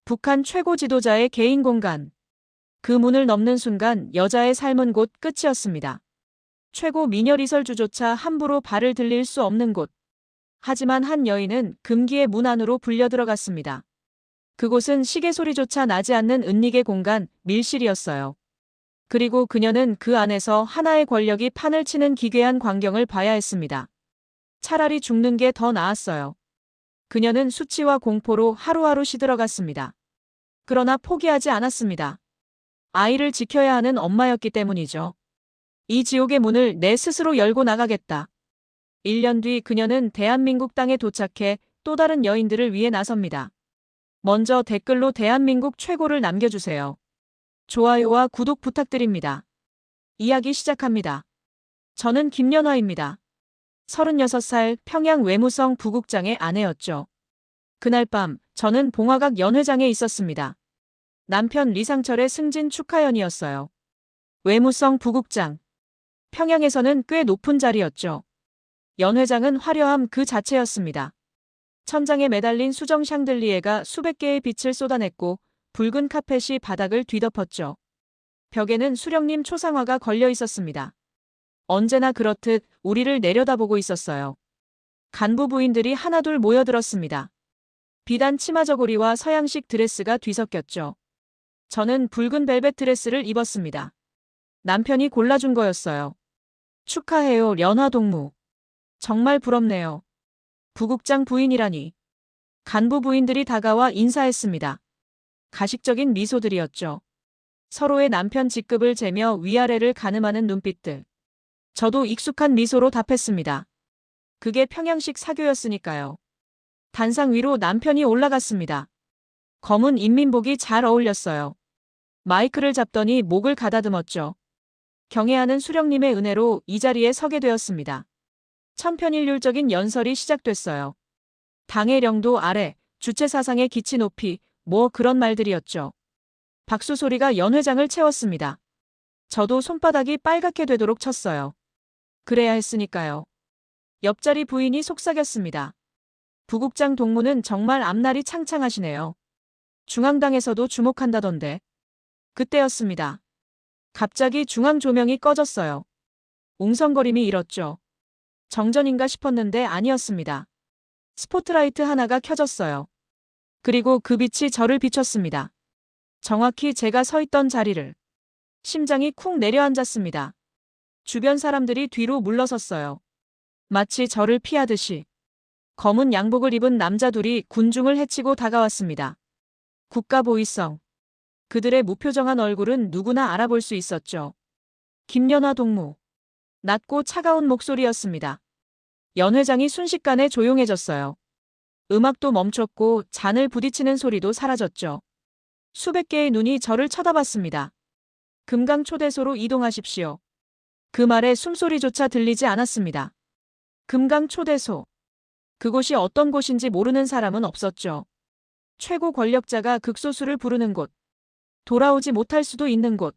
북한 최고 지도자의 개인 공간. 그 문을 넘는 순간 여자의 삶은 곧 끝이었습니다. 최고 미녀리설주조차 함부로 발을 들릴 수 없는 곳. 하지만 한 여인은 금기의 문 안으로 불려 들어갔습니다. 그곳은 시계 소리조차 나지 않는 은닉의 공간, 밀실이었어요. 그리고 그녀는 그 안에서 하나의 권력이 판을 치는 기괴한 광경을 봐야 했습니다. 차라리 죽는 게 더 나았어요. 그녀는 수치와 공포로 하루하루 시들어갔습니다. 그러나 포기하지 않았습니다. 아이를 지켜야 하는 엄마였기 때문이죠. 이 지옥의 문을 내 스스로 열고 나가겠다. 1년 뒤 그녀는 대한민국 땅에 도착해 또 다른 여인들을 위해 나섭니다. 먼저 댓글로 대한민국 최고를 남겨주세요. 좋아요와 구독 부탁드립니다. 이야기 시작합니다. 저는 김연화입니다. 36살 평양 외무성 부국장의 아내였죠. 그날 밤 저는 봉화각 연회장에 있었습니다. 남편 리상철의 승진 축하연이었어요. 외무성 부국장. 평양에서는 꽤 높은 자리였죠. 연회장은 화려함 그 자체였습니다. 천장에 매달린 수정 샹들리에가 수백 개의 빛을 쏟아냈고 붉은 카펫이 바닥을 뒤덮었죠. 벽에는 수령님 초상화가 걸려 있었습니다. 언제나 그렇듯 우리를 내려다보고 있었어요. 간부 부인들이 하나둘 모여들었습니다. 비단 치마 저고리와 서양식 드레스가 뒤섞였죠. 저는 붉은 벨벳 드레스를 입었습니다. 남편이 골라준 거였어요. 축하해요, 연화 동무. 정말 부럽네요. 부국장 부인이라니. 간부 부인들이 다가와 인사했습니다. 가식적인 미소들이었죠. 서로의 남편 직급을 재며 위아래를 가늠하는 눈빛들. 저도 익숙한 미소로 답했습니다. 그게 평양식 사교였으니까요. 단상 위로 남편이 올라갔습니다. 검은 인민복이 잘 어울렸어요. 마이크를 잡더니 목을 가다듬었죠. 경애하는 수령님의 은혜로 이 자리에 서게 되었습니다. 천편일률적인 연설이 시작됐어요. 당의 령도 아래, 주체 사상의 기치 높이, 뭐 그런 말들이었죠. 박수 소리가 연회장을 채웠습니다. 저도 손바닥이 빨갛게 되도록 쳤어요. 그래야 했으니까요. 옆자리 부인이 속삭였습니다. 부국장 동무는 정말 앞날이 창창하시네요. 중앙당에서도 주목한다던데. 그때였습니다. 갑자기 중앙 조명이 꺼졌어요. 웅성거림이 일었죠. 정전인가 싶었는데 아니었습니다. 스포트라이트 하나가 켜졌어요. 그리고 그 빛이 저를 비췄습니다. 정확히 제가 서 있던 자리를. 심장이 쿵 내려앉았습니다. 주변 사람들이 뒤로 물러섰어요. 마치 저를 피하듯이. 검은 양복을 입은 남자 둘이 군중을 헤치고 다가왔습니다. 국가보위성. 그들의 무표정한 얼굴은 누구나 알아볼 수 있었죠. 김연화 동무. 낮고 차가운 목소리였습니다. 연회장이 순식간에 조용해졌어요. 음악도 멈췄고 잔을 부딪히는 소리도 사라졌죠. 수백 개의 눈이 저를 쳐다봤습니다. 금강초대소로 이동하십시오. 그 말에 숨소리조차 들리지 않았습니다. 금강초대소. 그곳이 어떤 곳인지 모르는 사람은 없었죠. 최고 권력자가 극소수를 부르는 곳. 돌아오지 못할 수도 있는 곳.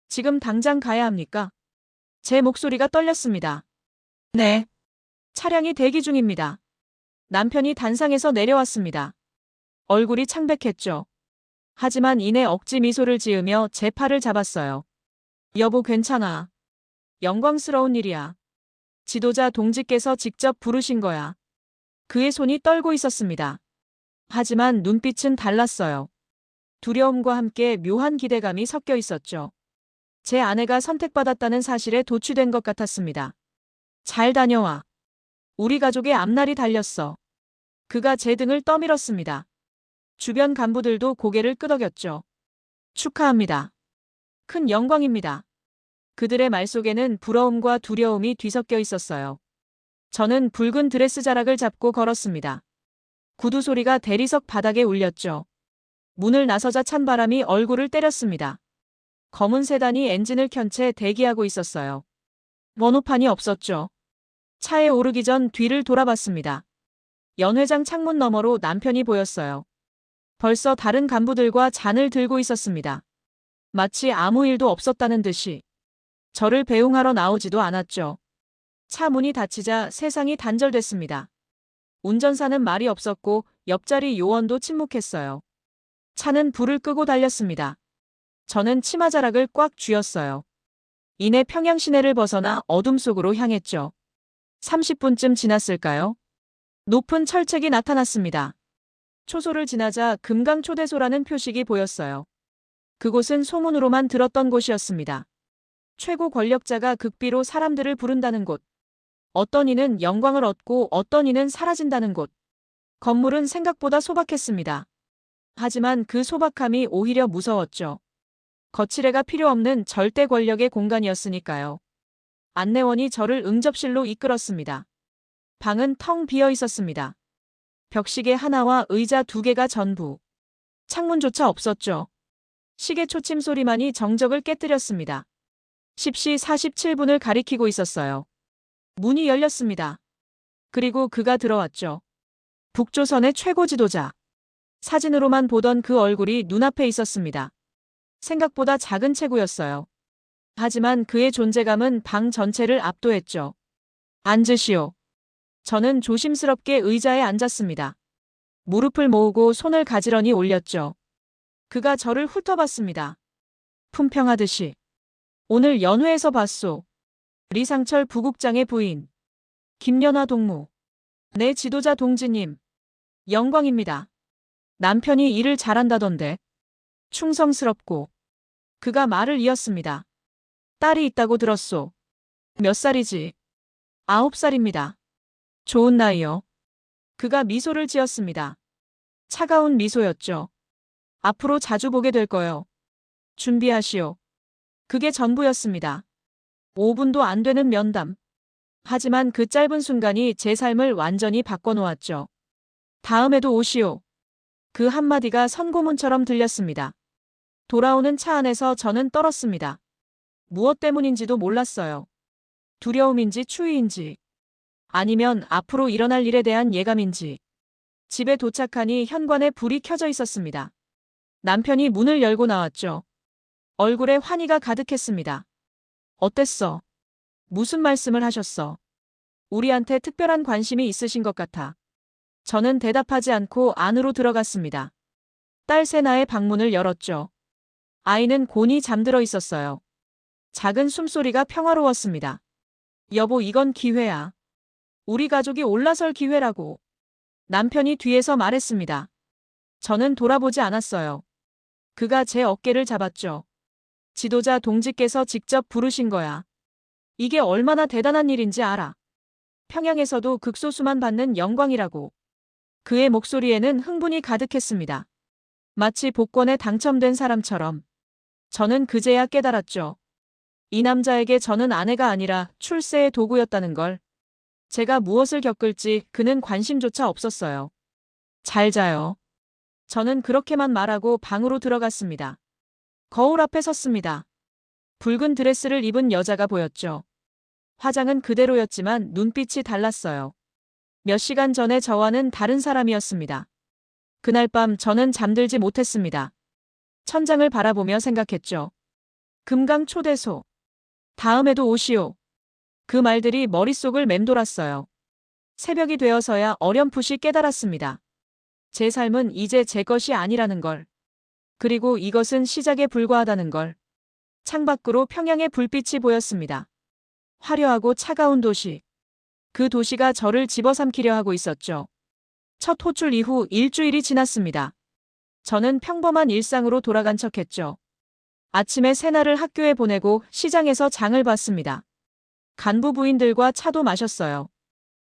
지금 당장 가야 합니까? 제 목소리가 떨렸습니다. 네. 차량이 대기 중입니다. 남편이 단상에서 내려왔습니다. 얼굴이 창백했죠. 하지만 이내 억지 미소를 지으며 제 팔을 잡았어요. 여보 괜찮아. 영광스러운 일이야. 지도자 동지께서 직접 부르신 거야. 그의 손이 떨고 있었습니다. 하지만 눈빛은 달랐어요. 두려움과 함께 묘한 기대감이 섞여 있었죠. 제 아내가 선택받았다는 사실에 도취된 것 같았습니다. 잘 다녀와. 우리 가족의 앞날이 달렸어. 그가 제 등을 떠밀었습니다. 주변 간부들도 고개를 끄덕였죠. 축하합니다. 큰 영광입니다. 그들의 말 속에는 부러움과 두려움이 뒤섞여 있었어요. 저는 붉은 드레스 자락을 잡고 걸었습니다. 구두 소리가 대리석 바닥에 울렸죠. 문을 나서자 찬 바람이 얼굴을 때렸습니다. 검은 세단이 엔진을 켠 채 대기하고 있었어요. 번호판이 없었죠. 차에 오르기 전 뒤를 돌아봤습니다. 연회장 창문 너머로 남편이 보였어요. 벌써 다른 간부들과 잔을 들고 있었습니다. 마치 아무 일도 없었다는 듯이. 저를 배웅하러 나오지도 않았죠. 차 문이 닫히자 세상이 단절됐습니다. 운전사는 말이 없었고 옆자리 요원도 침묵했어요. 차는 불을 끄고 달렸습니다. 저는 치마자락을 꽉 쥐었어요. 이내 평양 시내를 벗어나 어둠 속으로 향했죠. 30분쯤 지났을까요? 높은 철책이 나타났습니다. 초소를 지나자 금강초대소라는 표식이 보였어요. 그곳은 소문으로만 들었던 곳이었습니다. 최고 권력자가 극비로 사람들을 부른다는 곳. 어떤 이는 영광을 얻고 어떤 이는 사라진다는 곳. 건물은 생각보다 소박했습니다. 하지만 그 소박함이 오히려 무서웠죠. 거칠애가 필요 없는 절대 권력의 공간이었으니까요. 안내원이 저를 응접실로 이끌었습니다. 방은 텅 비어 있었습니다. 벽시계 하나와 의자 2개가 전부. 창문조차 없었죠. 시계 초침 소리만이 정적을 깨뜨렸습니다. 10시 47분을 가리키고 있었어요. 문이 열렸습니다. 그리고 그가 들어왔죠. 북조선의 최고 지도자. 사진으로만 보던 그 얼굴이 눈앞에 있었습니다. 생각보다 작은 체구였어요. 하지만 그의 존재감은 방 전체를 압도했죠. 앉으시오. 저는 조심스럽게 의자에 앉았습니다. 무릎을 모으고 손을 가지런히 올렸죠. 그가 저를 훑어봤습니다. 품평하듯이. 오늘 연회에서 봤소. 리상철 부국장의 부인. 김연아 동무. 내 지도자 동지님. 영광입니다. 남편이 일을 잘한다던데. 충성스럽고. 그가 말을 이었습니다. 딸이 있다고 들었소. 몇 살이지? 9살입니다. 좋은 나이요. 그가 미소를 지었습니다. 차가운 미소였죠. 앞으로 자주 보게 될 거요. 준비하시오. 그게 전부였습니다. 5분도 안 되는 면담. 하지만 그 짧은 순간이 제 삶을 완전히 바꿔놓았죠. 다음에도 오시오. 그 한마디가 선고문처럼 들렸습니다. 돌아오는 차 안에서 저는 떨었습니다. 무엇 때문인지도 몰랐어요. 두려움인지 추위인지 아니면 앞으로 일어날 일에 대한 예감인지. 집에 도착하니 현관에 불이 켜져 있었습니다. 남편이 문을 열고 나왔죠. 얼굴에 환희가 가득했습니다. 어땠어? 무슨 말씀을 하셨어? 우리한테 특별한 관심이 있으신 것 같아. 저는 대답하지 않고 안으로 들어갔습니다. 딸 세나의 방문을 열었죠. 아이는 곤히 잠들어 있었어요. 작은 숨소리가 평화로웠습니다. 여보, 이건 기회야. 우리 가족이 올라설 기회라고. 남편이 뒤에서 말했습니다. 저는 돌아보지 않았어요. 그가 제 어깨를 잡았죠. 지도자 동지께서 직접 부르신 거야. 이게 얼마나 대단한 일인지 알아. 평양에서도 극소수만 받는 영광이라고. 그의 목소리에는 흥분이 가득했습니다. 마치 복권에 당첨된 사람처럼. 저는 그제야 깨달았죠. 이 남자에게 저는 아내가 아니라 출세의 도구였다는 걸. 제가 무엇을 겪을지 그는 관심조차 없었어요. 잘 자요. 저는 그렇게만 말하고 방으로 들어갔습니다. 거울 앞에 섰습니다. 붉은 드레스를 입은 여자가 보였죠. 화장은 그대로였지만 눈빛이 달랐어요. 몇 시간 전에 저와는 다른 사람이었습니다. 그날 밤 저는 잠들지 못했습니다. 천장을 바라보며 생각했죠. 금강초대소. 다음에도 오시오. 그 말들이 머릿속을 맴돌았어요. 새벽이 되어서야 어렴풋이 깨달았습니다. 제 삶은 이제 제 것이 아니라는 걸. 그리고 이것은 시작에 불과하다는 걸. 창밖으로 평양의 불빛이 보였습니다. 화려하고 차가운 도시. 그 도시가 저를 집어삼키려 하고 있었죠. 첫 호출 이후 일주일이 지났습니다. 저는 평범한 일상으로 돌아간 척했죠. 아침에 세나를 학교에 보내고 시장에서 장을 봤습니다. 간부 부인들과 차도 마셨어요.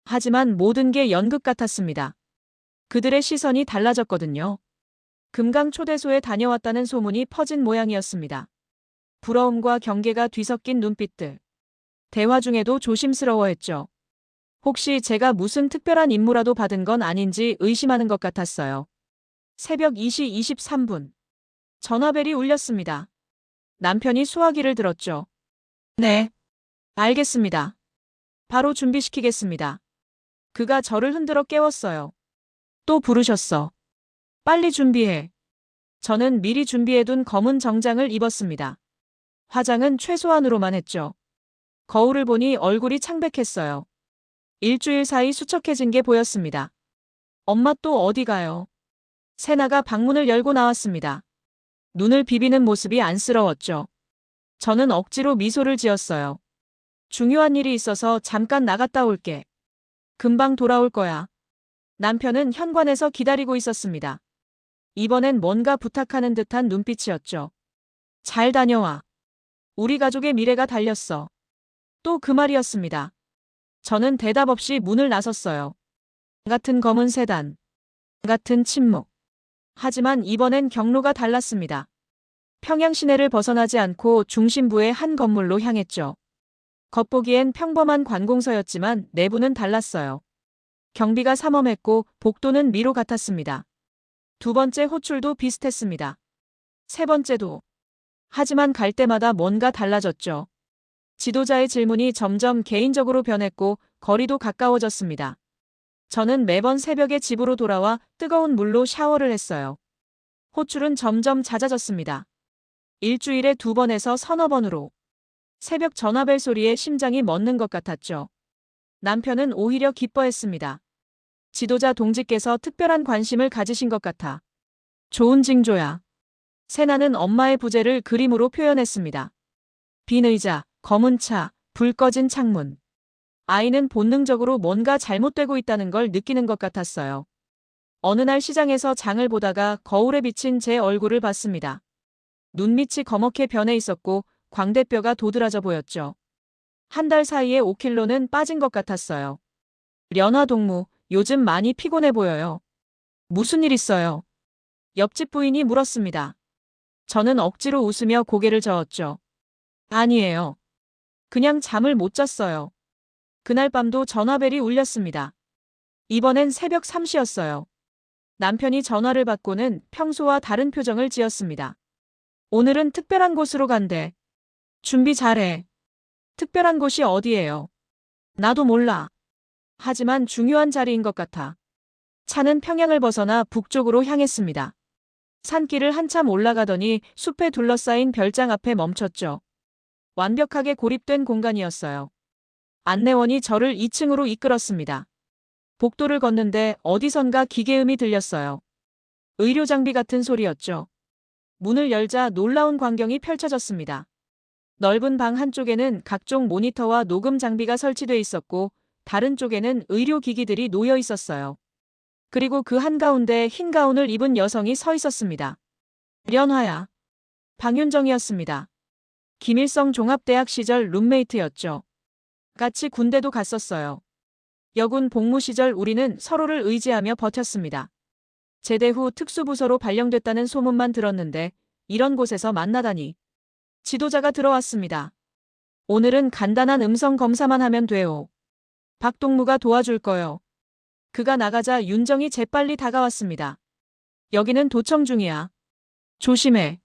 하지만 모든 게 연극 같았습니다. 그들의 시선이 달라졌거든요. 금강초대소에 다녀왔다는 소문이 퍼진 모양이었습니다. 부러움과 경계가 뒤섞인 눈빛들. 대화 중에도 조심스러워했죠. 혹시 제가 무슨 특별한 임무라도 받은 건 아닌지 의심하는 것 같았어요. 새벽 2시 23분. 전화벨이 울렸습니다. 남편이 수화기를 들었죠. 네. 알겠습니다. 바로 준비시키겠습니다. 그가 저를 흔들어 깨웠어요. 또 부르셨어. 빨리 준비해. 저는 미리 준비해둔 검은 정장을 입었습니다. 화장은 최소한으로만 했죠. 거울을 보니 얼굴이 창백했어요. 일주일 사이 수척해진 게 보였습니다. 엄마 또 어디 가요? 세나가 방문을 열고 나왔습니다. 눈을 비비는 모습이 안쓰러웠죠. 저는 억지로 미소를 지었어요. 중요한 일이 있어서 잠깐 나갔다 올게. 금방 돌아올 거야. 남편은 현관에서 기다리고 있었습니다. 이번엔 뭔가 부탁하는 듯한 눈빛이었죠. 잘 다녀와. 우리 가족의 미래가 달렸어. 또 그 말이었습니다. 저는 대답 없이 문을 나섰어요. 같은 검은 세단. 같은 침묵. 하지만 이번엔 경로가 달랐습니다. 평양 시내를 벗어나지 않고 중심부의 한 건물로 향했죠. 겉보기엔 평범한 관공서였지만 내부는 달랐어요. 경비가 삼엄했고 복도는 미로 같았습니다. 두 번째 호출도 비슷했습니다. 세 번째도. 하지만 갈 때마다 뭔가 달라졌죠. 지도자의 질문이 점점 개인적으로 변했고 거리도 가까워졌습니다. 저는 매번 새벽에 집으로 돌아와 뜨거운 물로 샤워를 했어요. 호출은 점점 잦아졌습니다. 일주일에 2번에서 서너 번으로. 새벽 전화벨 소리에 심장이 멎는 것 같았죠. 남편은 오히려 기뻐했습니다. 지도자 동지께서 특별한 관심을 가지신 것 같아. 좋은 징조야. 세나는 엄마의 부재를 그림으로 표현했습니다. 빈 의자, 검은 차, 불 꺼진 창문. 아이는 본능적으로 뭔가 잘못되고 있다는 걸 느끼는 것 같았어요. 어느 날 시장에서 장을 보다가 거울에 비친 제 얼굴을 봤습니다. 눈밑이 검게 변해 있었고 광대뼈가 도드라져 보였죠. 한 달 사이에 5kg는 빠진 것 같았어요. 련화 동무, 요즘 많이 피곤해 보여요. 무슨 일 있어요? 옆집 부인이 물었습니다. 저는 억지로 웃으며 고개를 저었죠. 아니에요. 그냥 잠을 못 잤어요. 그날 밤도 전화벨이 울렸습니다. 이번엔 새벽 3시였어요. 남편이 전화를 받고는 평소와 다른 표정을 지었습니다. 오늘은 특별한 곳으로 간대. 준비 잘해. 특별한 곳이 어디예요? 나도 몰라. 하지만 중요한 자리인 것 같아. 차는 평양을 벗어나 북쪽으로 향했습니다. 산길을 한참 올라가더니 숲에 둘러싸인 별장 앞에 멈췄죠. 완벽하게 고립된 공간이었어요. 안내원이 저를 2층으로 이끌었습니다. 복도를 걷는데 어디선가 기계음이 들렸어요. 의료 장비 같은 소리였죠. 문을 열자 놀라운 광경이 펼쳐졌습니다. 넓은 방 한쪽에는 각종 모니터와 녹음 장비가 설치돼 있었고 다른 쪽에는 의료기기들이 놓여 있었어요. 그리고 그 한가운데 흰 가운을 입은 여성이 서 있었습니다. 련화야. 방윤정이었습니다. 김일성 종합대학 시절 룸메이트였죠. 같이 군대도 갔었어요. 여군 복무 시절 우리는 서로를 의지하며 버텼습니다. 제대 후 특수부서로 발령됐다는 소문만 들었는데 이런 곳에서 만나다니. 지도자가 들어왔습니다. 오늘은 간단한 음성 검사만 하면 돼요. 박동무가 도와줄 거요. 그가 나가자 윤정이 재빨리 다가왔습니다. 여기는 도청 중이야. 조심해.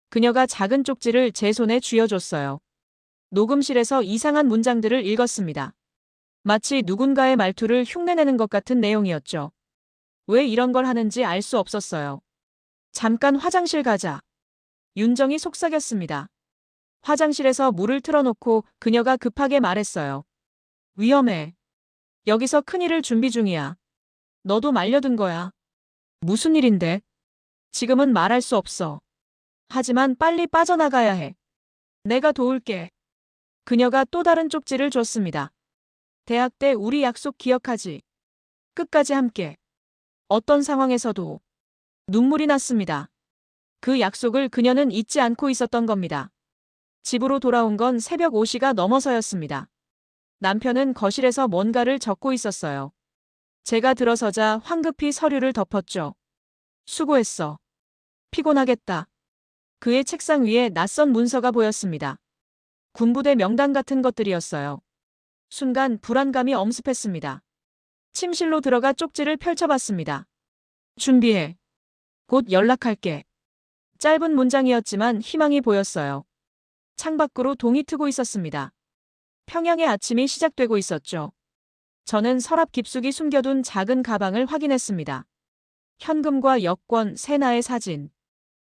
그녀가 작은 쪽지를 제 손에 쥐어줬어요. 녹음실에서 이상한 문장들을 읽었습니다. 마치 누군가의 말투를 흉내내는 것 같은 내용이었죠. 왜 이런 걸 하는지 알 수 없었어요. 잠깐 화장실 가자. 윤정이 속삭였습니다. 화장실에서 물을 틀어놓고 그녀가 급하게 말했어요. 위험해. 여기서 큰일을 준비 중이야. 너도 말려든 거야. 무슨 일인데? 지금은 말할 수 없어. 하지만 빨리 빠져나가야 해. 내가 도울게. 그녀가 또 다른 쪽지를 줬습니다. 대학 때 우리 약속 기억하지? 끝까지 함께. 어떤 상황에서도. 눈물이 났습니다. 그 약속을 그녀는 잊지 않고 있었던 겁니다. 집으로 돌아온 건 새벽 5시가 넘어서였습니다. 남편은 거실에서 뭔가를 적고 있었어요. 제가 들어서자 황급히 서류를 덮었죠. 수고했어. 피곤하겠다. 그의 책상 위에 낯선 문서가 보였습니다. 군부대 명단 같은 것들이었어요. 순간 불안감이 엄습했습니다. 침실로 들어가 쪽지를 펼쳐봤습니다. 준비해. 곧 연락할게. 짧은 문장이었지만 희망이 보였어요. 창밖으로 동이 트고 있었습니다. 평양의 아침이 시작되고 있었죠. 저는 서랍 깊숙이 숨겨둔 작은 가방을 확인했습니다. 현금과 여권, 세나의 사진.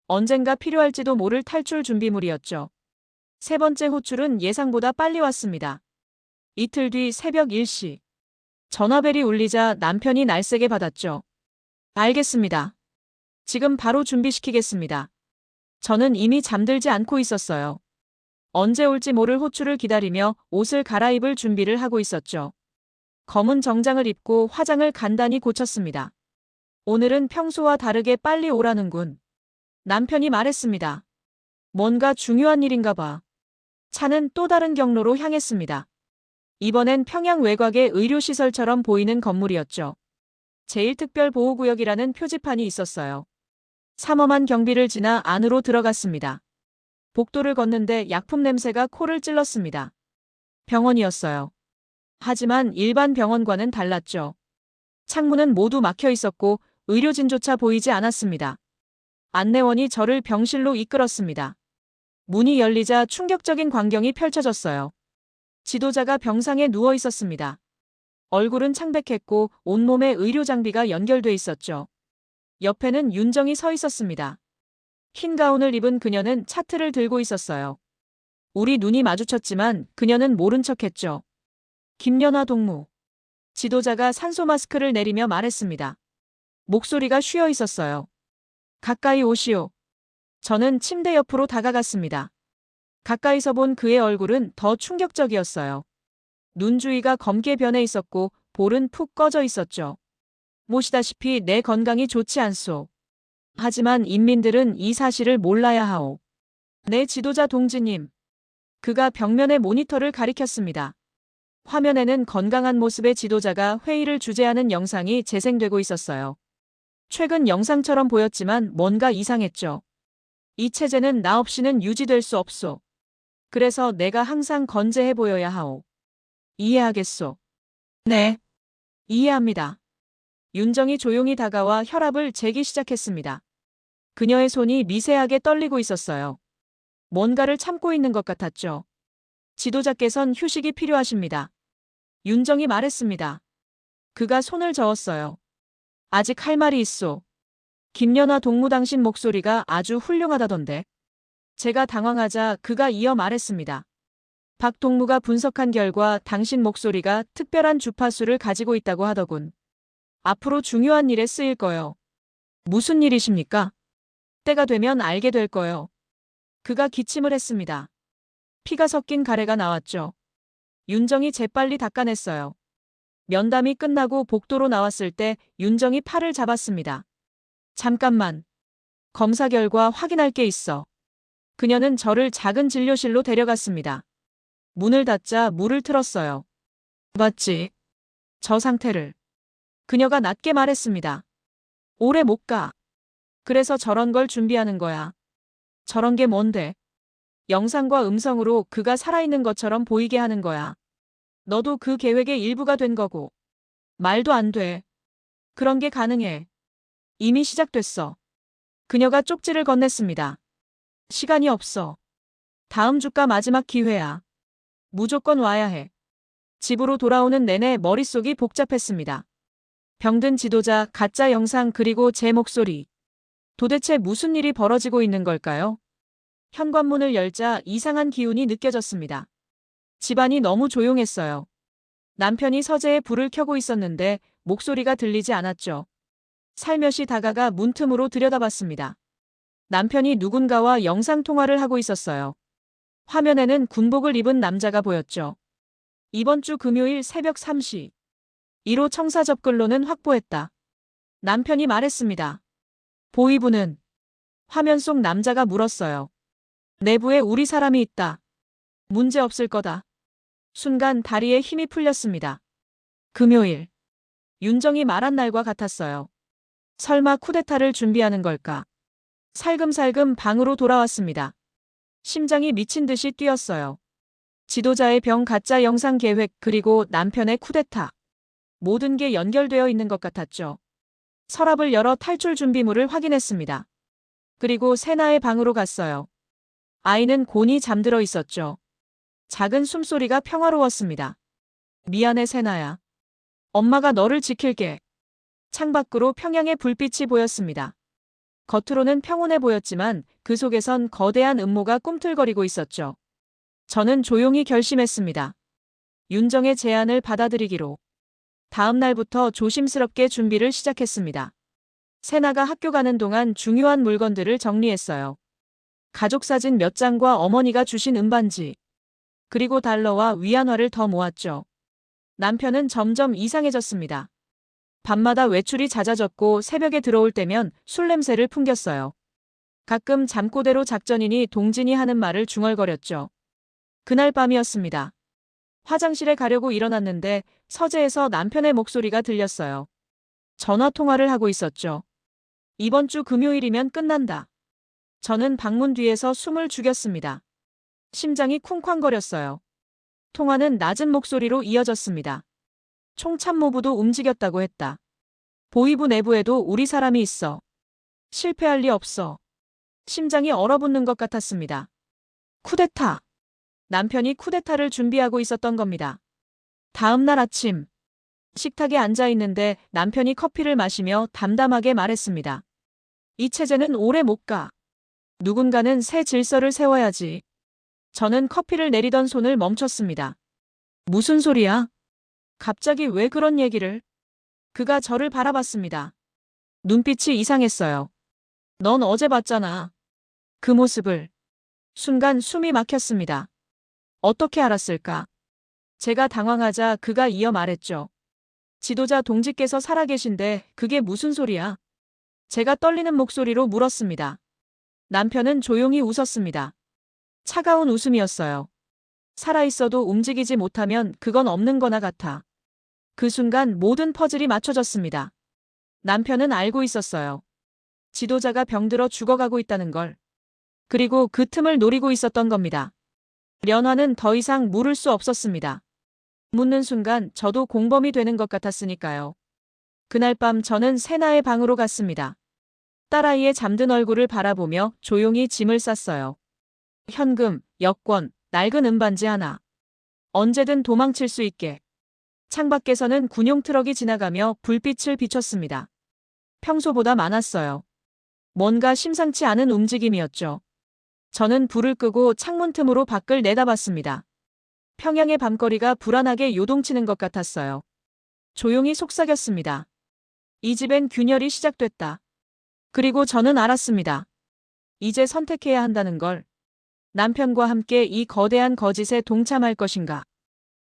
언젠가 필요할지도 모를 탈출 준비물이었죠. 세 번째 호출은 예상보다 빨리 왔습니다. 이틀 뒤 새벽 1시. 전화벨이 울리자 남편이 날쌔게 받았죠. 알겠습니다. 지금 바로 준비시키겠습니다. 저는 이미 잠들지 않고 있었어요. 언제 올지 모를 호출을 기다리며 옷을 갈아입을 준비를 하고 있었죠. 검은 정장을 입고 화장을 간단히 고쳤습니다. 오늘은 평소와 다르게 빨리 오라는군. 남편이 말했습니다. 뭔가 중요한 일인가 봐. 차는 또 다른 경로로 향했습니다. 이번엔 평양 외곽의 의료시설처럼 보이는 건물이었죠. 제1특별보호구역이라는 표지판이 있었어요. 삼엄한 경비를 지나 안으로 들어갔습니다. 복도를 걷는데 약품 냄새가 코를 찔렀습니다. 병원이었어요. 하지만 일반 병원과는 달랐죠. 창문은 모두 막혀 있었고 의료진조차 보이지 않았습니다. 안내원이 저를 병실로 이끌었습니다. 문이 열리자 충격적인 광경이 펼쳐졌어요. 지도자가 병상에 누워 있었습니다. 얼굴은 창백했고 온몸에 의료 장비가 연결돼 있었죠. 옆에는 윤정이 서 있었습니다. 흰 가운을 입은 그녀는 차트를 들고 있었어요. 우리 눈이 마주쳤지만 그녀는 모른 척했죠. 김연아 동무. 지도자가 산소 마스크를 내리며 말했습니다. 목소리가 쉬어 있었어요. 가까이 오시오. 저는 침대 옆으로 다가갔습니다. 가까이서 본 그의 얼굴은 더 충격적이었어요. 눈 주위가 검게 변해 있었고 볼은 푹 꺼져 있었죠. 모시다시피 내 건강이 좋지 않소. 하지만 인민들은 이 사실을 몰라야 하오. 내 지도자 동지님. 그가 벽면의 모니터를 가리켰습니다. 화면에는 건강한 모습의 지도자가 회의를 주재하는 영상이 재생되고 있었어요. 최근 영상처럼 보였지만 뭔가 이상했죠. 이 체제는 나 없이는 유지될 수 없소. 그래서 내가 항상 건재해 보여야 하오. 이해하겠소? 네. 이해합니다. 윤정이 조용히 다가와 혈압을 재기 시작했습니다. 그녀의 손이 미세하게 떨리고 있었어요. 뭔가를 참고 있는 것 같았죠. 지도자께선 휴식이 필요하십니다. 윤정이 말했습니다. 그가 손을 저었어요. 아직 할 말이 있소. 김연아 동무 당신 목소리가 아주 훌륭하다던데. 제가 당황하자 그가 이어 말했습니다. 박 동무가 분석한 결과 당신 목소리가 특별한 주파수를 가지고 있다고 하더군. 앞으로 중요한 일에 쓰일 거요. 무슨 일이십니까? 때가 되면 알게 될 거요. 그가 기침을 했습니다. 피가 섞인 가래가 나왔죠. 윤정이 재빨리 닦아냈어요. 면담이 끝나고 복도로 나왔을 때 윤정이 팔을 잡았습니다. 잠깐만. 검사 결과 확인할 게 있어. 그녀는 저를 작은 진료실로 데려갔습니다. 문을 닫자 물을 틀었어요. 맞지? 저 상태를. 그녀가 낮게 말했습니다. 오래 못 가. 그래서 저런 걸 준비하는 거야. 저런 게 뭔데? 영상과 음성으로 그가 살아있는 것처럼 보이게 하는 거야. 너도 그 계획의 일부가 된 거고. 말도 안 돼. 그런 게 가능해. 이미 시작됐어. 그녀가 쪽지를 건넸습니다. 시간이 없어. 다음 주가 마지막 기회야. 무조건 와야 해. 집으로 돌아오는 내내 머릿속이 복잡했습니다. 병든 지도자, 가짜 영상 그리고 제 목소리. 도대체 무슨 일이 벌어지고 있는 걸까요? 현관문을 열자 이상한 기운이 느껴졌습니다. 집안이 너무 조용했어요. 남편이 서재에 불을 켜고 있었는데 목소리가 들리지 않았죠. 살며시 다가가 문틈으로 들여다봤습니다. 남편이 누군가와 영상통화를 하고 있었어요. 화면에는 군복을 입은 남자가 보였죠. 이번 주 금요일 새벽 3시. 1호 청사 접근로는 확보했다. 남편이 말했습니다. 보이부는? 화면 속 남자가 물었어요. 내부에 우리 사람이 있다. 문제 없을 거다. 순간 다리에 힘이 풀렸습니다. 금요일. 윤정이 말한 날과 같았어요. 설마 쿠데타를 준비하는 걸까? 살금살금 방으로 돌아왔습니다. 심장이 미친 듯이 뛰었어요. 지도자의 병 가짜 영상 계획 그리고 남편의 쿠데타. 모든 게 연결되어 있는 것 같았죠. 서랍을 열어 탈출 준비물을 확인했습니다. 그리고 세나의 방으로 갔어요. 아이는 곤히 잠들어 있었죠. 작은 숨소리가 평화로웠습니다. 미안해 세나야. 엄마가 너를 지킬게. 창밖으로 평양의 불빛이 보였습니다. 겉으로는 평온해 보였지만 그 속에선 거대한 음모가 꿈틀거리고 있었죠. 저는 조용히 결심했습니다. 윤정의 제안을 받아들이기로. 다음 날부터 조심스럽게 준비를 시작했습니다. 세나가 학교 가는 동안 중요한 물건들을 정리했어요. 가족사진 몇 장과 어머니가 주신 은반지, 그리고 달러와 위안화를 더 모았죠. 남편은 점점 이상해졌습니다. 밤마다 외출이 잦아졌고 새벽에 들어올 때면 술 냄새를 풍겼어요. 가끔 잠꼬대로 작전이니 동진이 하는 말을 중얼거렸죠. 그날 밤이었습니다. 화장실에 가려고 일어났는데 서재에서 남편의 목소리가 들렸어요. 전화 통화를 하고 있었죠. 이번 주 금요일이면 끝난다. 저는 방문 뒤에서 숨을 죽였습니다. 심장이 쿵쾅거렸어요. 통화는 낮은 목소리로 이어졌습니다. 총참모부도 움직였다고 했다. 보위부 내부에도 우리 사람이 있어. 실패할 리 없어. 심장이 얼어붙는 것 같았습니다. 쿠데타. 남편이 쿠데타를 준비하고 있었던 겁니다. 다음 날 아침, 식탁에 앉아 있는데 남편이 커피를 마시며 담담하게 말했습니다. 이 체제는 오래 못 가. 누군가는 새 질서를 세워야지. 저는 커피를 내리던 손을 멈췄습니다. 무슨 소리야? 갑자기 왜 그런 얘기를? 그가 저를 바라봤습니다. 눈빛이 이상했어요. 넌 어제 봤잖아. 그 모습을. 순간 숨이 막혔습니다. 어떻게 알았을까? 제가 당황하자 그가 이어 말했죠. 지도자 동지께서 살아계신데 그게 무슨 소리야? 제가 떨리는 목소리로 물었습니다. 남편은 조용히 웃었습니다. 차가운 웃음이었어요. 살아있어도 움직이지 못하면 그건 없는 거나 같아. 그 순간 모든 퍼즐이 맞춰졌습니다. 남편은 알고 있었어요. 지도자가 병들어 죽어가고 있다는 걸. 그리고 그 틈을 노리고 있었던 겁니다. 련화는 더 이상 물을 수 없었습니다. 묻는 순간 저도 공범이 되는 것 같았으니까요. 그날 밤 저는 세나의 방으로 갔습니다. 딸아이의 잠든 얼굴을 바라보며 조용히 짐을 쌌어요. 현금, 여권, 낡은 은반지 하나. 언제든 도망칠 수 있게. 창밖에서는 군용 트럭이 지나가며 불빛을 비췄습니다. 평소보다 많았어요. 뭔가 심상치 않은 움직임이었죠. 저는 불을 끄고 창문 틈으로 밖을 내다봤습니다. 평양의 밤거리가 불안하게 요동치는 것 같았어요. 조용히 속삭였습니다. 이 집엔 균열이 시작됐다. 그리고 저는 알았습니다. 이제 선택해야 한다는 걸. 남편과 함께 이 거대한 거짓에 동참할 것인가?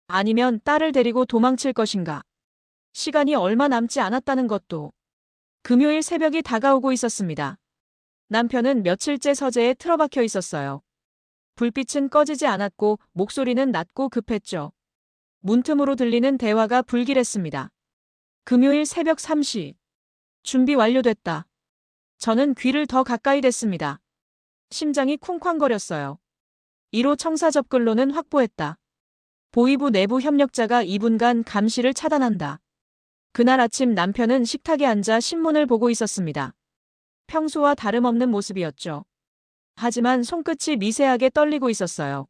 아니면 딸을 데리고 도망칠 것인가? 시간이 얼마 남지 않았다는 것도. 금요일 새벽이 다가오고 있었습니다. 남편은 며칠째 서재에 틀어박혀 있었어요. 불빛은 꺼지지 않았고 목소리는 낮고 급했죠. 문틈으로 들리는 대화가 불길했습니다. 금요일 새벽 3시. 준비 완료됐다. 저는 귀를 더 가까이 댔습니다. 심장이 쿵쾅거렸어요. 1호 청사 접근로는 확보했다. 보위부 내부 협력자가 2분간 감시를 차단한다. 그날 아침 남편은 식탁에 앉아 신문을 보고 있었습니다. 평소와 다름없는 모습이었죠. 하지만 손끝이 미세하게 떨리고 있었어요.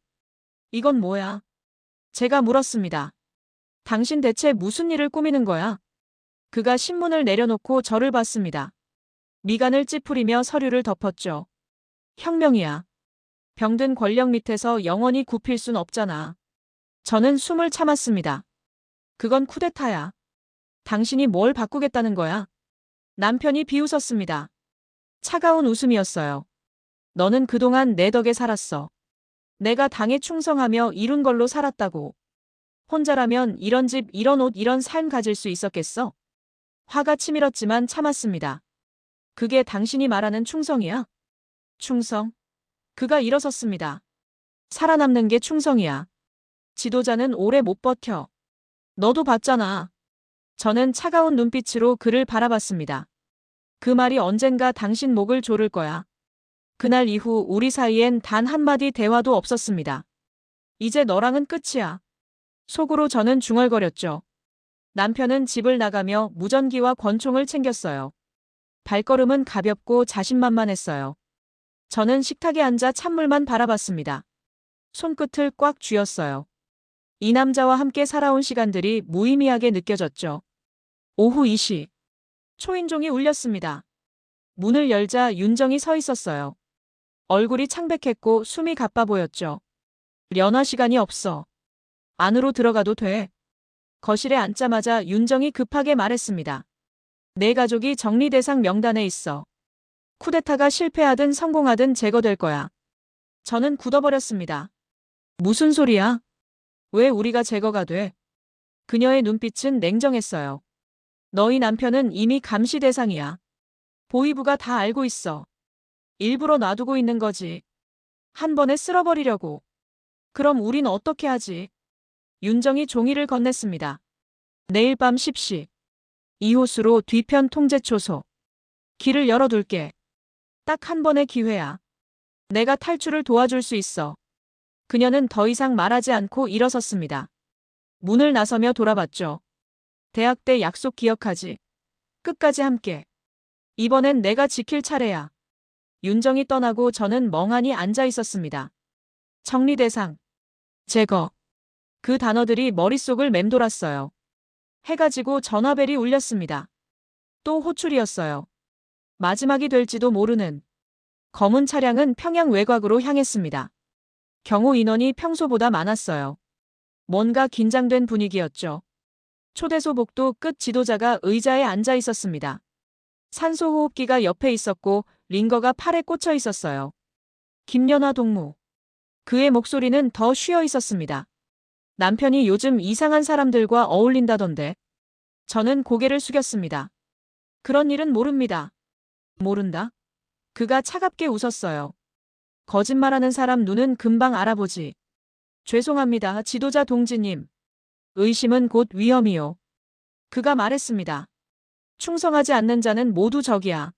이건 뭐야? 제가 물었습니다. 당신 대체 무슨 일을 꾸미는 거야? 그가 신문을 내려놓고 저를 봤습니다. 미간을 찌푸리며 서류를 덮었죠. 혁명이야. 병든 권력 밑에서 영원히 굽힐 순 없잖아. 저는 숨을 참았습니다. 그건 쿠데타야. 당신이 뭘 바꾸겠다는 거야? 남편이 비웃었습니다. 차가운 웃음이었어요. 너는 그동안 내 덕에 살았어. 내가 당에 충성하며 이룬 걸로 살았다고. 혼자라면 이런 집, 이런 옷, 이런 삶 가질 수 있었겠어? 화가 치밀었지만 참았습니다. 그게 당신이 말하는 충성이야? 충성? 그가 일어섰습니다. 살아남는 게 충성이야. 지도자는 오래 못 버텨. 너도 봤잖아. 저는 차가운 눈빛으로 그를 바라봤습니다. 그 말이 언젠가 당신 목을 조를 거야. 그날 이후 우리 사이엔 단 한마디 대화도 없었습니다. 이제 너랑은 끝이야. 속으로 저는 중얼거렸죠. 남편은 집을 나가며 무전기와 권총을 챙겼어요. 발걸음은 가볍고 자신만만했어요. 저는 식탁에 앉아 찬물만 바라봤습니다. 손끝을 꽉 쥐었어요. 이 남자와 함께 살아온 시간들이 무의미하게 느껴졌죠. 오후 2시. 초인종이 울렸습니다. 문을 열자 윤정이 서 있었어요. 얼굴이 창백했고 숨이 가빠 보였죠. 련화 시간이 없어. 안으로 들어가도 돼. 거실에 앉자마자 윤정이 급하게 말했습니다. 내 가족이 정리 대상 명단에 있어. 쿠데타가 실패하든 성공하든 제거될 거야. 저는 굳어버렸습니다. 무슨 소리야? 왜 우리가 제거가 돼? 그녀의 눈빛은 냉정했어요. 너희 남편은 이미 감시 대상이야. 보위부가 다 알고 있어. 일부러 놔두고 있는 거지. 한 번에 쓸어버리려고. 그럼 우린 어떻게 하지? 윤정이 종이를 건넸습니다. 내일 밤 10시. 2호수로 뒤편 통제 초소. 길을 열어둘게. 딱 한 번의 기회야. 내가 탈출을 도와줄 수 있어. 그녀는 더 이상 말하지 않고 일어섰습니다. 문을 나서며 돌아봤죠. 대학 때 약속 기억하지? 끝까지 함께. 이번엔 내가 지킬 차례야. 윤정이 떠나고 저는 멍하니 앉아 있었습니다. 정리 대상. 제거. 그 단어들이 머릿속을 맴돌았어요. 해가 지고 전화벨이 울렸습니다. 또 호출이었어요. 마지막이 될지도 모르는. 검은 차량은 평양 외곽으로 향했습니다. 경호 인원이 평소보다 많았어요. 뭔가 긴장된 분위기였죠. 초대소 복도 끝 지도자가 의자에 앉아 있었습니다. 산소호흡기가 옆에 있었고 링거가 팔에 꽂혀 있었어요. 김연아 동무. 그의 목소리는 더 쉬어 있었습니다. 남편이 요즘 이상한 사람들과 어울린다던데. 저는 고개를 숙였습니다. 그런 일은 모릅니다. 모른다? 그가 차갑게 웃었어요. 거짓말하는 사람 눈은 금방 알아보지. 죄송합니다, 지도자 동지님. 의심은 곧 위험이요. 그가 말했습니다. 충성하지 않는 자는 모두 적이야.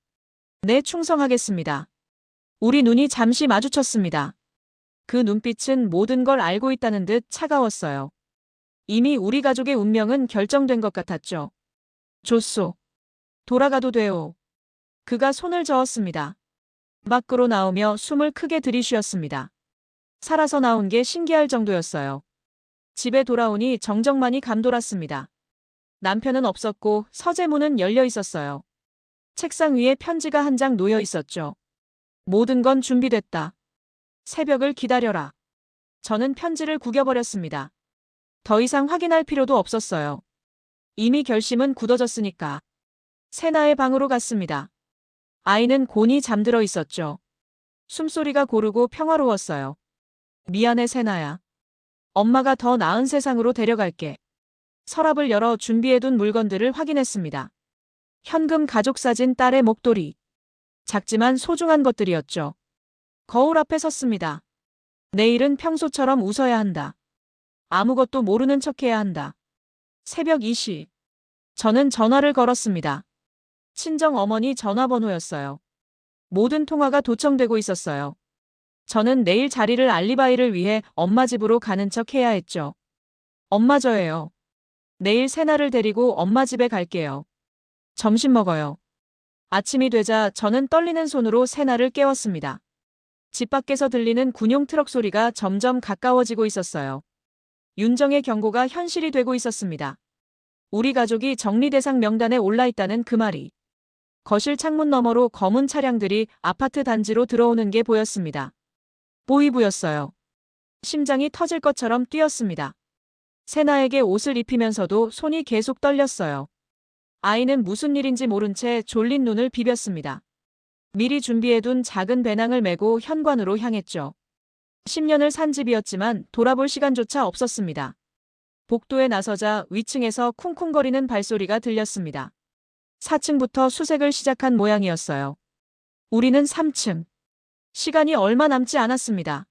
네, 충성하겠습니다. 우리 눈이 잠시 마주쳤습니다. 그 눈빛은 모든 걸 알고 있다는 듯 차가웠어요. 이미 우리 가족의 운명은 결정된 것 같았죠. 좋소. 돌아가도 돼요. 그가 손을 저었습니다. 밖으로 나오며 숨을 크게 들이쉬었습니다. 살아서 나온 게 신기할 정도였어요. 집에 돌아오니 정적만이 감돌았습니다. 남편은 없었고 서재문은 열려 있었어요. 책상 위에 편지가 한 장 놓여 있었죠. 모든 건 준비됐다. 새벽을 기다려라. 저는 편지를 구겨버렸습니다. 더 이상 확인할 필요도 없었어요. 이미 결심은 굳어졌으니까. 세나의 방으로 갔습니다. 아이는 곤히 잠들어 있었죠. 숨소리가 고르고 평화로웠어요. 미안해 세나야. 엄마가 더 나은 세상으로 데려갈게. 서랍을 열어 준비해둔 물건들을 확인했습니다. 현금 가족사진 딸의 목도리. 작지만 소중한 것들이었죠. 거울 앞에 섰습니다. 내일은 평소처럼 웃어야 한다. 아무것도 모르는 척해야 한다. 새벽 2시. 저는 전화를 걸었습니다. 친정 어머니 전화번호였어요. 모든 통화가 도청되고 있었어요. 저는 내일 자리를 알리바이를 위해 엄마 집으로 가는 척 해야 했죠. 엄마 저예요. 내일 세나를 데리고 엄마 집에 갈게요. 점심 먹어요. 아침이 되자 저는 떨리는 손으로 세나를 깨웠습니다. 집 밖에서 들리는 군용 트럭 소리가 점점 가까워지고 있었어요. 윤정의 경고가 현실이 되고 있었습니다. 우리 가족이 정리 대상 명단에 올라 있다는 그 말이. 거실 창문 너머로 검은 차량들이 아파트 단지로 들어오는 게 보였습니다. 보이부였어요. 심장이 터질 것처럼 뛰었습니다. 세나에게 옷을 입히면서도 손이 계속 떨렸어요. 아이는 무슨 일인지 모른 채 졸린 눈을 비볐습니다. 미리 준비해둔 작은 배낭을 메고 현관으로 향했죠. 10년을 산 집이었지만 돌아볼 시간조차 없었습니다. 복도에 나서자 위층에서 쿵쿵거리는 발소리가 들렸습니다. 4층부터 수색을 시작한 모양이었어요. 우리는 3층. 시간이 얼마 남지 않았습니다.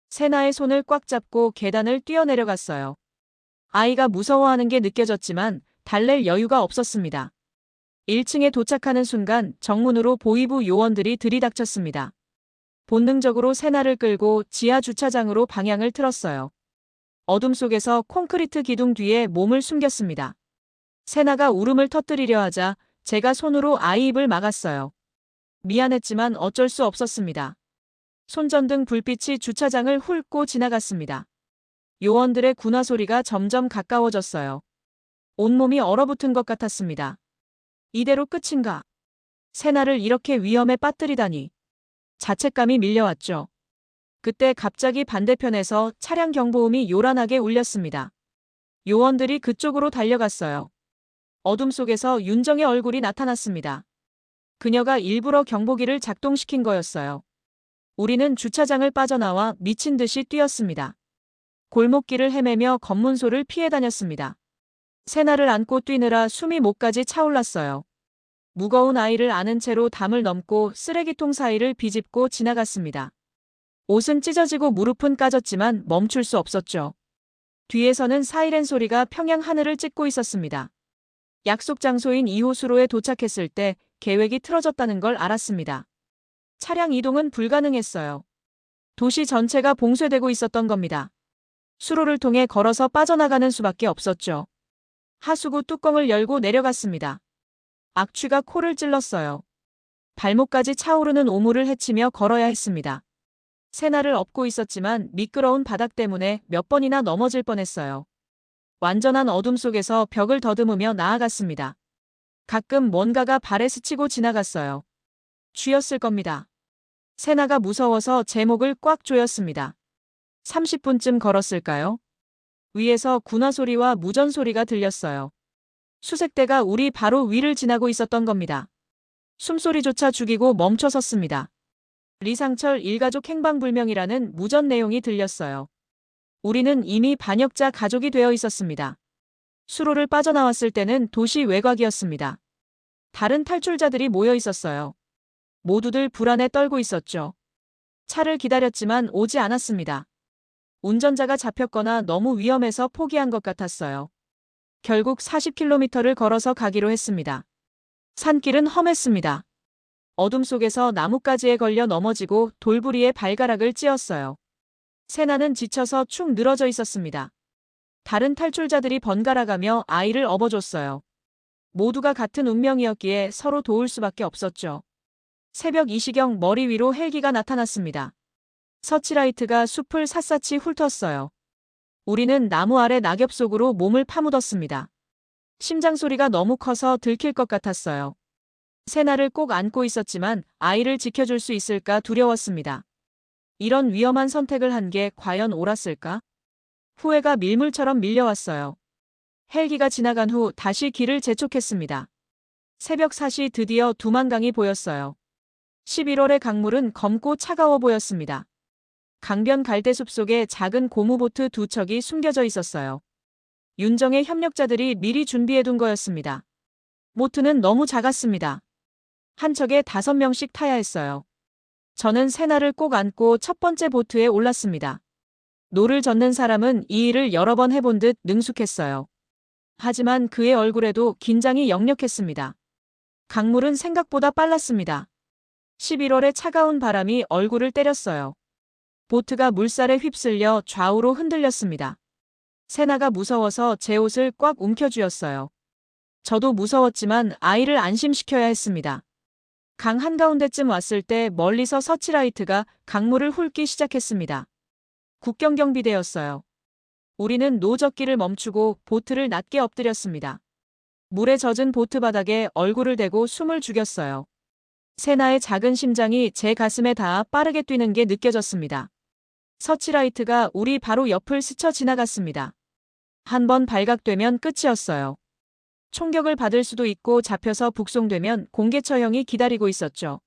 세나의 손을 꽉 잡고 계단을 뛰어내려갔어요. 아이가 무서워하는 게 느껴졌지만 달랠 여유가 없었습니다. 1층에 도착하는 순간 정문으로 보위부 요원들이 들이닥쳤습니다. 본능적으로 세나를 끌고 지하 주차장으로 방향을 틀었어요. 어둠 속에서 콘크리트 기둥 뒤에 몸을 숨겼습니다. 세나가 울음을 터뜨리려 하자 제가 손으로 아이 입을 막았어요. 미안했지만 어쩔 수 없었습니다. 손전등 불빛이 주차장을 훑고 지나갔습니다. 요원들의 군화 소리가 점점 가까워졌어요. 온몸이 얼어붙은 것 같았습니다. 이대로 끝인가? 세나를 이렇게 위험에 빠뜨리다니. 자책감이 밀려왔죠. 그때 갑자기 반대편에서 차량 경보음이 요란하게 울렸습니다. 요원들이 그쪽으로 달려갔어요. 어둠 속에서 윤정의 얼굴이 나타났습니다. 그녀가 일부러 경보기를 작동시킨 거였어요. 우리는 주차장을 빠져나와 미친 듯이 뛰었습니다. 골목길을 헤매며 검문소를 피해 다녔습니다. 세나를 안고 뛰느라 숨이 목까지 차올랐어요. 무거운 아이를 안은 채로 담을 넘고 쓰레기통 사이를 비집고 지나갔습니다. 옷은 찢어지고 무릎은 까졌지만 멈출 수 없었죠. 뒤에서는 사이렌 소리가 평양 하늘을 찢고 있었습니다. 약속 장소인 2호수로에 도착했을 때 계획이 틀어졌다는 걸 알았습니다. 차량 이동은 불가능했어요. 도시 전체가 봉쇄되고 있었던 겁니다. 수로를 통해 걸어서 빠져나가는 수밖에 없었죠. 하수구 뚜껑을 열고 내려갔습니다. 악취가 코를 찔렀어요. 발목까지 차오르는 오물을 헤치며 걸어야 했습니다. 세나를 업고 있었지만 미끄러운 바닥 때문에 몇 번이나 넘어질 뻔했어요. 완전한 어둠 속에서 벽을 더듬으며 나아갔습니다. 가끔 뭔가가 발에 스치고 지나갔어요. 쥐였을 겁니다. 세나가 무서워서 제 목을 꽉 조였습니다. 30분쯤 걸었을까요? 위에서 군화 소리와 무전 소리가 들렸어요. 수색대가 우리 바로 위를 지나고 있었던 겁니다. 숨소리조차 죽이고 멈춰 섰습니다. 리상철 일가족 행방불명이라는 무전 내용이 들렸어요. 우리는 이미 반역자 가족이 되어 있었습니다. 수로를 빠져나왔을 때는 도시 외곽이었습니다. 다른 탈출자들이 모여 있었어요. 모두들 불안에 떨고 있었죠. 차를 기다렸지만 오지 않았습니다. 운전자가 잡혔거나 너무 위험해서 포기한 것 같았어요. 결국 40km를 걸어서 가기로 했습니다. 산길은 험했습니다. 어둠 속에서 나뭇가지에 걸려 넘어지고 돌부리에 발가락을 찧었어요. 세나는 지쳐서 축 늘어져 있었습니다. 다른 탈출자들이 번갈아가며 아이를 업어줬어요. 모두가 같은 운명이었기에 서로 도울 수밖에 없었죠. 새벽 2시경 머리 위로 헬기가 나타났습니다. 서치라이트가 숲을 샅샅이 훑었어요. 우리는 나무 아래 낙엽 속으로 몸을 파묻었습니다. 심장 소리가 너무 커서 들킬 것 같았어요. 세나를 꼭 안고 있었지만 아이를 지켜줄 수 있을까 두려웠습니다. 이런 위험한 선택을 한 게 과연 옳았을까? 후회가 밀물처럼 밀려왔어요. 헬기가 지나간 후 다시 길을 재촉했습니다. 새벽 4시 드디어 두만강이 보였어요. 11월의 강물은 검고 차가워 보였습니다. 강변 갈대숲 속에 작은 고무보트 두 척이 숨겨져 있었어요. 윤정의 협력자들이 미리 준비해둔 거였습니다. 보트는 너무 작았습니다. 한 척에 5명씩 타야 했어요. 저는 세나를 꼭 안고 첫 번째 보트에 올랐습니다. 노를 젓는 사람은 이 일을 여러 번 해본 듯 능숙했어요. 하지만 그의 얼굴에도 긴장이 역력했습니다. 강물은 생각보다 빨랐습니다. 11월의 차가운 바람이 얼굴을 때렸어요. 보트가 물살에 휩쓸려 좌우로 흔들렸습니다. 세나가 무서워서 제 옷을 꽉 움켜쥐었어요. 저도 무서웠지만 아이를 안심시켜야 했습니다. 강 한가운데쯤 왔을 때 멀리서 서치라이트가 강물을 훑기 시작했습니다. 국경경비대였어요. 우리는 노젓기를 멈추고 보트를 낮게 엎드렸습니다. 물에 젖은 보트 바닥에 얼굴을 대고 숨을 죽였어요. 세나의 작은 심장이 제 가슴에 닿아 빠르게 뛰는 게 느껴졌습니다. 서치라이트가 우리 바로 옆을 스쳐 지나갔습니다. 한 번 발각되면 끝이었어요. 총격을 받을 수도 있고 잡혀서 북송되면 공개처형이 기다리고 있었죠.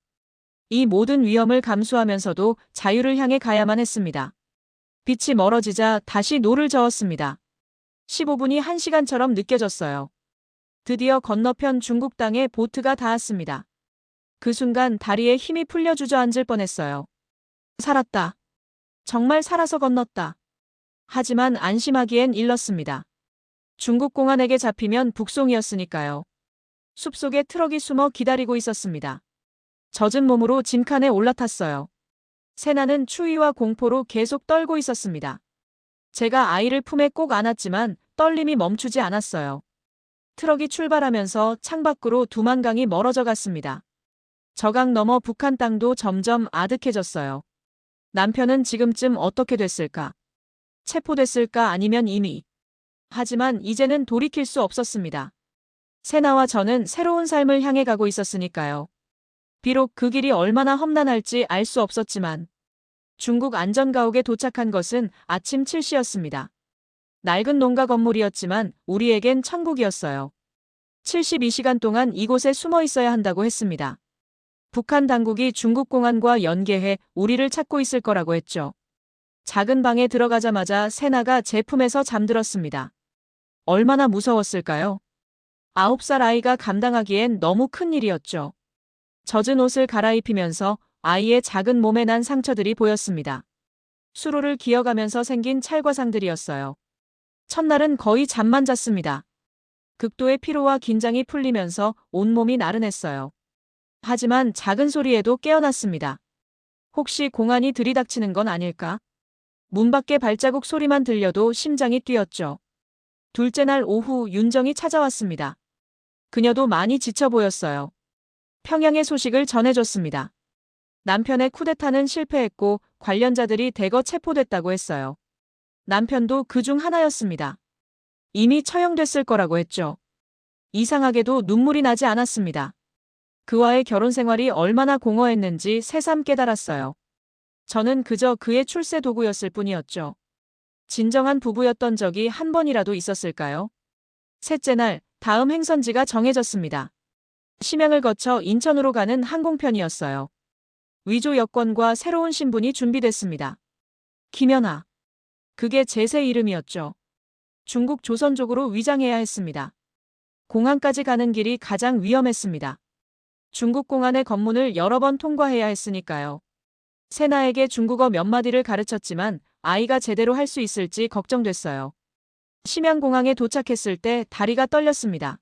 이 모든 위험을 감수하면서도 자유를 향해 가야만 했습니다. 빛이 멀어지자 다시 노를 저었습니다. 15분이 1시간처럼 느껴졌어요. 드디어 건너편 중국 땅에 보트가 닿았습니다. 그 순간 다리에 힘이 풀려 주저앉을 뻔했어요. 살았다. 정말 살아서 건넜다. 하지만 안심하기엔 일렀습니다. 중국 공안에게 잡히면 북송이었으니까요. 숲속에 트럭이 숨어 기다리고 있었습니다. 젖은 몸으로 진칸에 올라탔어요. 세나는 추위와 공포로 계속 떨고 있었습니다. 제가 아이를 품에 꼭 안았지만 떨림이 멈추지 않았어요. 트럭이 출발하면서 창밖으로 두만강이 멀어져 갔습니다. 저강 너머 북한 땅도 점점 아득해졌어요. 남편은 지금쯤 어떻게 됐을까? 체포됐을까 아니면 이미. 하지만 이제는 돌이킬 수 없었습니다. 세나와 저는 새로운 삶을 향해 가고 있었으니까요. 비록 그 길이 얼마나 험난할지 알 수 없었지만 중국 안전가옥에 도착한 것은 아침 7시였습니다. 낡은 농가 건물이었지만 우리에겐 천국이었어요. 72시간 동안 이곳에 숨어 있어야 한다고 했습니다. 북한 당국이 중국 공안과 연계해 우리를 찾고 있을 거라고 했죠. 작은 방에 들어가자마자 세나가 제 품에서 잠들었습니다. 얼마나 무서웠을까요? 9살 아이가 감당하기엔 너무 큰 일이었죠. 젖은 옷을 갈아입히면서 아이의 작은 몸에 난 상처들이 보였습니다. 수로를 기어가면서 생긴 찰과상들이었어요. 첫날은 거의 잠만 잤습니다. 극도의 피로와 긴장이 풀리면서 온몸이 나른했어요. 하지만 작은 소리에도 깨어났습니다. 혹시 공안이 들이닥치는 건 아닐까? 문 밖의 발자국 소리만 들려도 심장이 뛰었죠. 둘째 날 오후 윤정이 찾아왔습니다. 그녀도 많이 지쳐 보였어요. 평양의 소식을 전해줬습니다. 남편의 쿠데타는 실패했고 관련자들이 대거 체포됐다고 했어요. 남편도 그중 하나였습니다. 이미 처형됐을 거라고 했죠. 이상하게도 눈물이 나지 않았습니다. 그와의 결혼 생활이 얼마나 공허했는지 새삼 깨달았어요. 저는 그저 그의 출세 도구였을 뿐이었죠. 진정한 부부였던 적이 한 번이라도 있었을까요? 셋째 날, 다음 행선지가 정해졌습니다. 심양을 거쳐 인천으로 가는 항공편이었어요. 위조 여권과 새로운 신분이 준비됐습니다. 김연아. 그게 제 새 이름이었죠. 중국 조선족으로 위장해야 했습니다. 공항까지 가는 길이 가장 위험했습니다. 중국 공안의 검문을 여러 번 통과해야 했으니까요. 세나에게 중국어 몇 마디를 가르쳤지만 아이가 제대로 할 수 있을지 걱정됐어요. 심양공항에 도착했을 때 다리가 떨렸습니다.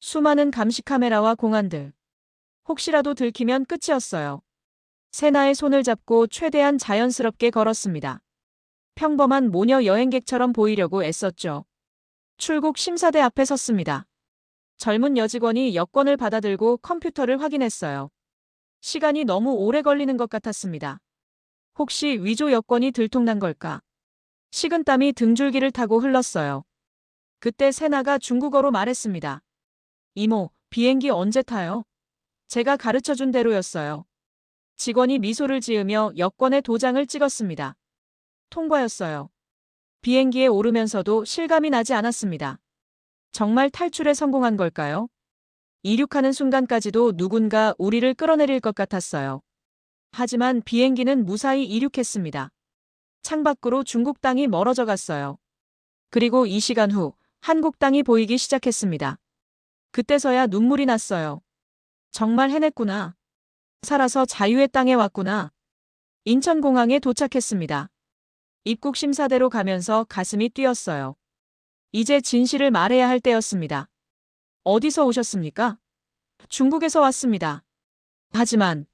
수많은 감시 카메라와 공안들. 혹시라도 들키면 끝이었어요. 세나의 손을 잡고 최대한 자연스럽게 걸었습니다. 평범한 모녀 여행객처럼 보이려고 애썼죠. 출국 심사대 앞에 섰습니다. 젊은 여직원이 여권을 받아들고 컴퓨터를 확인했어요. 시간이 너무 오래 걸리는 것 같았습니다. 혹시 위조 여권이 들통난 걸까? 식은땀이 등줄기를 타고 흘렀어요. 그때 세나가 중국어로 말했습니다. 이모, 비행기 언제 타요? 제가 가르쳐준 대로였어요. 직원이 미소를 지으며 여권에 도장을 찍었습니다. 통과였어요. 비행기에 오르면서도 실감이 나지 않았습니다. 정말 탈출에 성공한 걸까요? 이륙하는 순간까지도 누군가 우리를 끌어내릴 것 같았어요. 하지만 비행기는 무사히 이륙했습니다. 창밖으로 중국 땅이 멀어져 갔어요. 그리고 이 시간 후 한국 땅이 보이기 시작했습니다. 그때서야 눈물이 났어요. 정말 해냈구나. 살아서 자유의 땅에 왔구나. 인천공항에 도착했습니다. 입국 심사대로 가면서 가슴이 뛰었어요. 이제 진실을 말해야 할 때였습니다. 어디서 오셨습니까? 중국에서 왔습니다. 하지만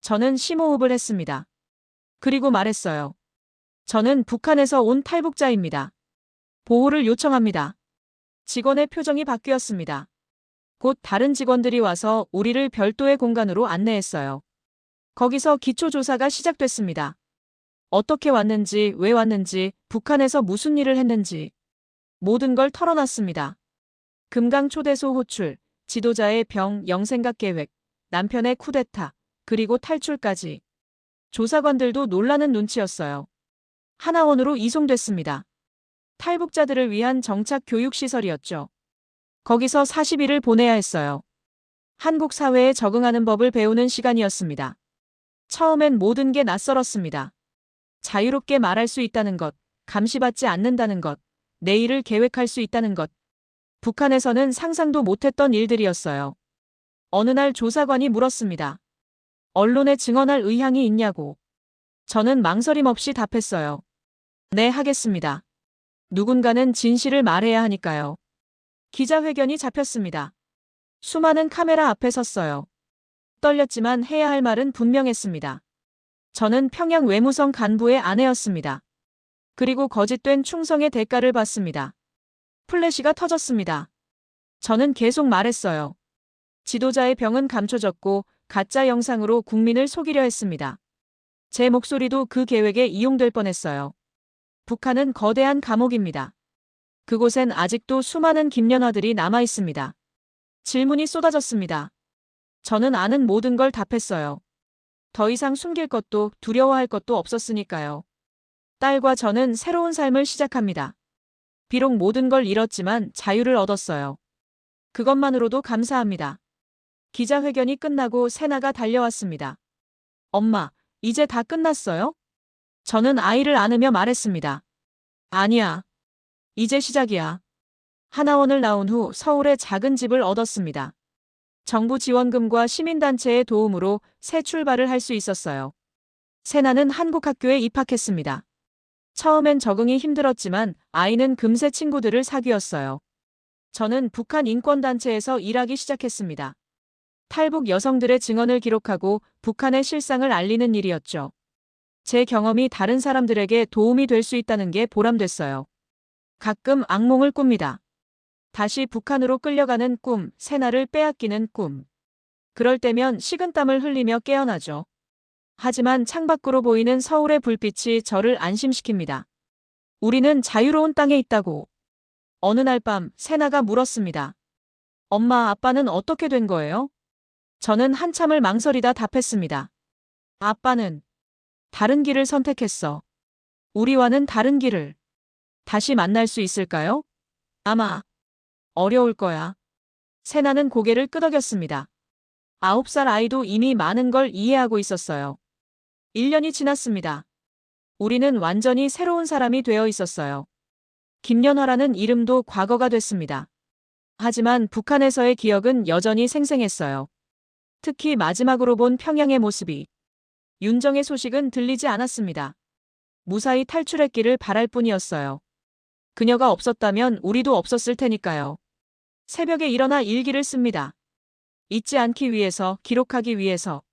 저는 심호흡을 했습니다. 그리고 말했어요. 저는 북한에서 온 탈북자입니다. 보호를 요청합니다. 직원의 표정이 바뀌었습니다. 곧 다른 직원들이 와서 우리를 별도의 공간으로 안내했어요. 거기서 기초조사가 시작됐습니다. 어떻게 왔는지, 왜 왔는지, 북한에서 무슨 일을 했는지 모든 걸 털어놨습니다. 금강 초대소 호출, 지도자의 병, 영생각 계획, 남편의 쿠데타, 그리고 탈출까지. 조사관들도 놀라는 눈치였어요. 하나원으로 이송됐습니다. 탈북자들을 위한 정착 교육시설이었죠. 거기서 40일을 보내야 했어요. 한국 사회에 적응하는 법을 배우는 시간이었습니다. 처음엔 모든 게 낯설었습니다. 자유롭게 말할 수 있다는 것, 감시받지 않는다는 것, 내일을 계획할 수 있다는 것. 북한에서는 상상도 못했던 일들이었어요. 어느 날 조사관이 물었습니다. 언론에 증언할 의향이 있냐고. 저는 망설임 없이 답했어요. 네, 하겠습니다. 누군가는 진실을 말해야 하니까요. 기자회견이 잡혔습니다. 수많은 카메라 앞에 섰어요. 떨렸지만 해야 할 말은 분명했습니다. 저는 평양 외무성 간부의 아내였습니다. 그리고 거짓된 충성의 대가를 받습니다. 플래시가 터졌습니다. 저는 계속 말했어요. 지도자의 병은 감춰졌고 가짜 영상으로 국민을 속이려 했습니다. 제 목소리도 그 계획에 이용될 뻔했어요. 북한은 거대한 감옥입니다. 그곳엔 아직도 수많은 김연아들이 남아 있습니다. 질문이 쏟아졌습니다. 저는 아는 모든 걸 답했어요. 더 이상 숨길 것도 두려워할 것도 없었으니까요. 딸과 저는 새로운 삶을 시작합니다. 비록 모든 걸 잃었지만 자유를 얻었어요. 그것만으로도 감사합니다. 기자회견이 끝나고 세나가 달려왔습니다. 엄마, 이제 다 끝났어요? 저는 아이를 안으며 말했습니다. 아니야. 이제 시작이야. 하나원을 나온 후 서울에 작은 집을 얻었습니다. 정부 지원금과 시민단체의 도움으로 새 출발을 할 수 있었어요. 세나는 한국 학교에 입학했습니다. 처음엔 적응이 힘들었지만 아이는 금세 친구들을 사귀었어요. 저는 북한 인권단체에서 일하기 시작했습니다. 탈북 여성들의 증언을 기록하고 북한의 실상을 알리는 일이었죠. 제 경험이 다른 사람들에게 도움이 될 수 있다는 게 보람됐어요. 가끔 악몽을 꿉니다. 다시 북한으로 끌려가는 꿈, 세나를 빼앗기는 꿈. 그럴 때면 식은땀을 흘리며 깨어나죠. 하지만 창밖으로 보이는 서울의 불빛이 저를 안심시킵니다. 우리는 자유로운 땅에 있다고. 어느 날 밤 세나가 물었습니다. 엄마, 아빠는 어떻게 된 거예요? 저는 한참을 망설이다 답했습니다. 아빠는 다른 길을 선택했어. 우리와는 다른 길을. 다시 만날 수 있을까요? 아마 어려울 거야. 세나는 고개를 끄덕였습니다. 9살 아이도 이미 많은 걸 이해하고 있었어요. 1년이 지났습니다. 우리는 완전히 새로운 사람이 되어 있었어요. 김연화라는 이름도 과거가 됐습니다. 하지만 북한에서의 기억은 여전히 생생했어요. 특히 마지막으로 본 평양의 모습이. 윤정의 소식은 들리지 않았습니다. 무사히 탈출했기를 바랄 뿐이었어요. 그녀가 없었다면 우리도 없었을 테니까요. 새벽에 일어나 일기를 씁니다. 잊지 않기 위해서, 기록하기 위해서.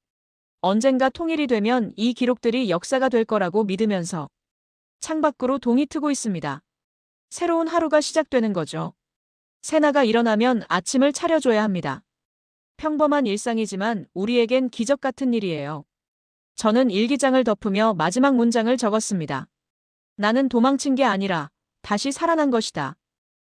언젠가 통일이 되면 이 기록들이 역사가 될 거라고 믿으면서. 창밖으로 동이 트고 있습니다. 새로운 하루가 시작되는 거죠. 세나가 일어나면 아침을 차려줘야 합니다. 평범한 일상이지만 우리에겐 기적 같은 일이에요. 저는 일기장을 덮으며 마지막 문장을 적었습니다. 나는 도망친 게 아니라 다시 살아난 것이다.